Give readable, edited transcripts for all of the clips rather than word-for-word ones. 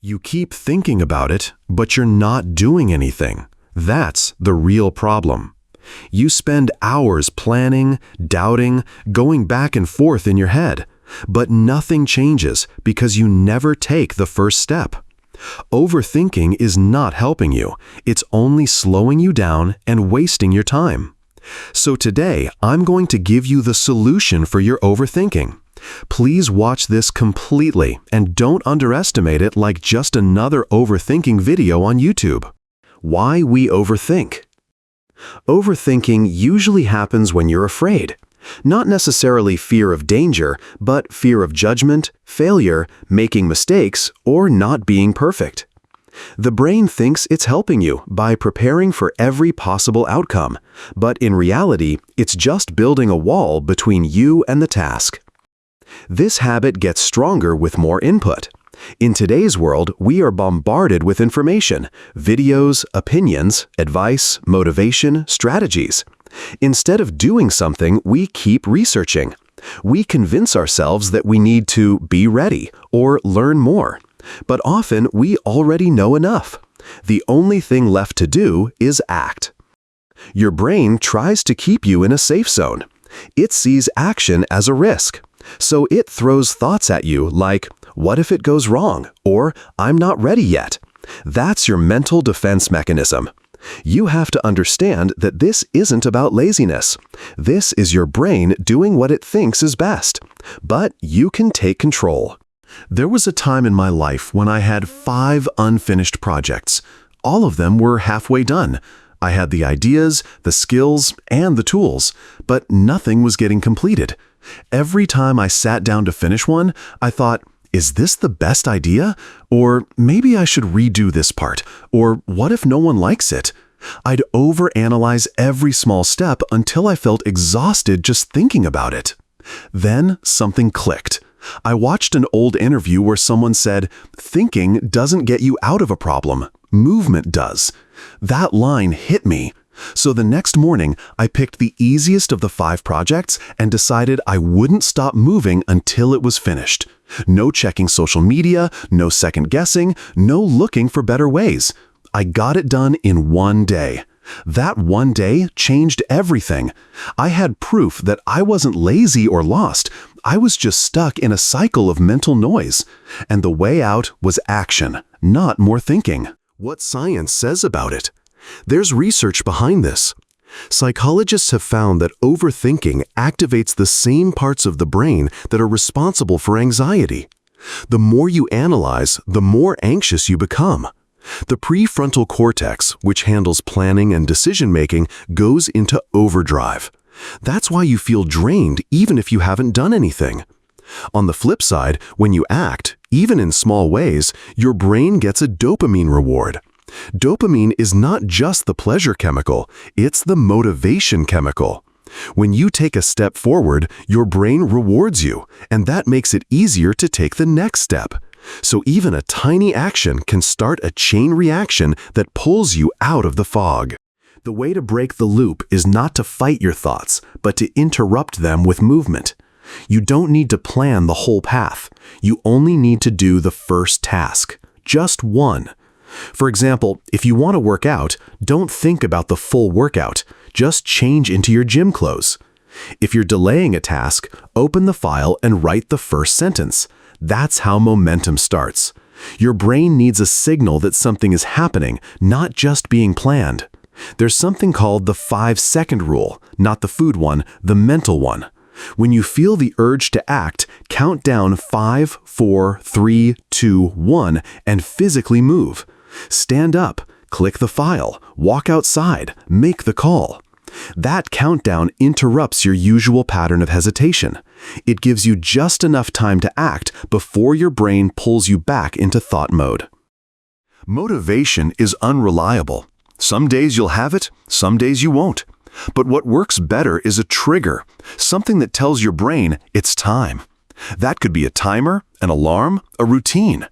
You keep thinking about it, but you're not doing anything. That's the real problem. You spend hours planning, doubting, going back and forth in your head, but nothing changes because you never take the first step. Overthinking is not helping you. It's only slowing you down and wasting your time. So today, I'm going to give you the solution for your overthinking. Please watch this completely and don't underestimate it like just another overthinking video on YouTube. Why we overthink. Overthinking usually happens when you're afraid. Not necessarily fear of danger, but fear of judgment, failure, making mistakes, or not being perfect. The brain thinks it's helping you by preparing for every possible outcome, but in reality, it's just building a wall between you and the task. This habit gets stronger with more input. In today's world, we are bombarded with information, videos, opinions, advice, motivation, strategies. Instead of doing something, we keep researching. We convince ourselves that we need to be ready or learn more. But often, we already know enough. The only thing left to do is act. Your brain tries to keep you in a safe zone. It sees action as a risk. So it throws thoughts at you like, what if it goes wrong? Or, I'm not ready yet. That's your mental defense mechanism. You have to understand that this isn't about laziness. This is your brain doing what it thinks is best. But you can take control. There was a time in my life when I had 5 unfinished projects. All of them were halfway done. I had the ideas, the skills, and the tools, but nothing was getting completed. Every time I sat down to finish one, I thought, is this the best idea? Or maybe I should redo this part. Or what if no one likes it? I'd overanalyze every small step until I felt exhausted just thinking about it. Then something clicked. I watched an old interview where someone said, thinking doesn't get you out of a problem. Movement does. That line hit me. So the next morning, I picked the easiest of the 5 projects and decided I wouldn't stop moving until it was finished. No checking social media, no second guessing, no looking for better ways. I got it done in one day. That one day changed everything. I had proof that I wasn't lazy or lost. I was just stuck in a cycle of mental noise. And the way out was action, not more thinking. What science says about it? There's research behind this. Psychologists have found that overthinking activates the same parts of the brain that are responsible for anxiety. The more you analyze, the more anxious you become. The prefrontal cortex, which handles planning and decision-making, goes into overdrive. That's why you feel drained even if you haven't done anything. On the flip side, when you act, even in small ways, your brain gets a dopamine reward. Dopamine is not just the pleasure chemical, it's the motivation chemical. When you take a step forward, your brain rewards you, and that makes it easier to take the next step. So even a tiny action can start a chain reaction that pulls you out of the fog. The way to break the loop is not to fight your thoughts, but to interrupt them with movement. You don't need to plan the whole path. You only need to do the first task. Just one. For example, if you want to work out, don't think about the full workout. Just change into your gym clothes. If you're delaying a task, open the file and write the first sentence. That's how momentum starts. Your brain needs a signal that something is happening, not just being planned. There's something called the 5-second rule, not the food one, the mental one. When you feel the urge to act, count down 5, 4, 3, 2, 1, and physically move. Stand up, click the file, walk outside, make the call. That countdown interrupts your usual pattern of hesitation. It gives you just enough time to act before your brain pulls you back into thought mode. Motivation is unreliable. Some days you'll have it, some days you won't. But what works better is a trigger, something that tells your brain it's time. That could be a timer, an alarm, a routine.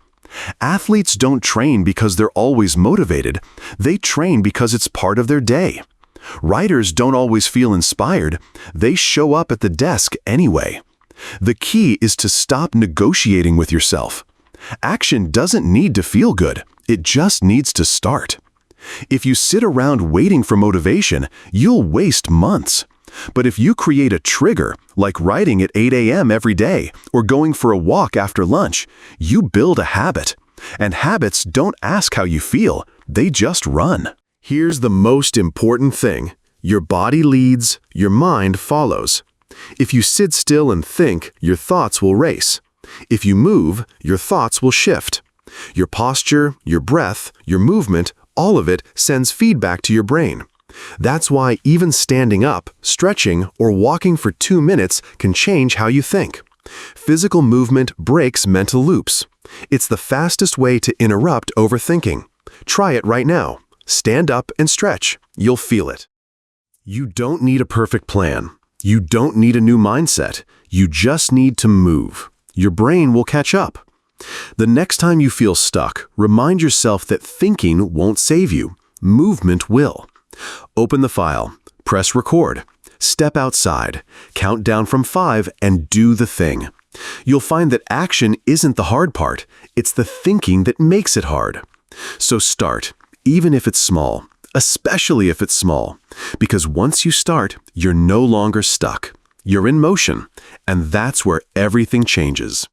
Athletes don't train because they're always motivated. They train because it's part of their day. Writers don't always feel inspired. They show up at the desk anyway. The key is to stop negotiating with yourself. Action doesn't need to feel good. It just needs to start. If you sit around waiting for motivation, you'll waste months. But if you create a trigger, like writing at 8 a.m. every day or going for a walk after lunch, you build a habit. And habits don't ask how you feel, they just run. Here's the most important thing. Your body leads, your mind follows. If you sit still and think, your thoughts will race. If you move, your thoughts will shift. Your posture, your breath, your movement, all of it sends feedback to your brain. That's why even standing up, stretching, or walking for 2 minutes can change how you think. Physical movement breaks mental loops. It's the fastest way to interrupt overthinking. Try it right now. Stand up and stretch. You'll feel it. You don't need a perfect plan. You don't need a new mindset. You just need to move. Your brain will catch up. The next time you feel stuck, remind yourself that thinking won't save you. Movement will. Open the file, press record, step outside, count down from 5, and do the thing. You'll find that action isn't the hard part. It's the thinking that makes it hard. So start, even if it's small, especially if it's small. Because once you start, you're no longer stuck. You're in motion, and that's where everything changes.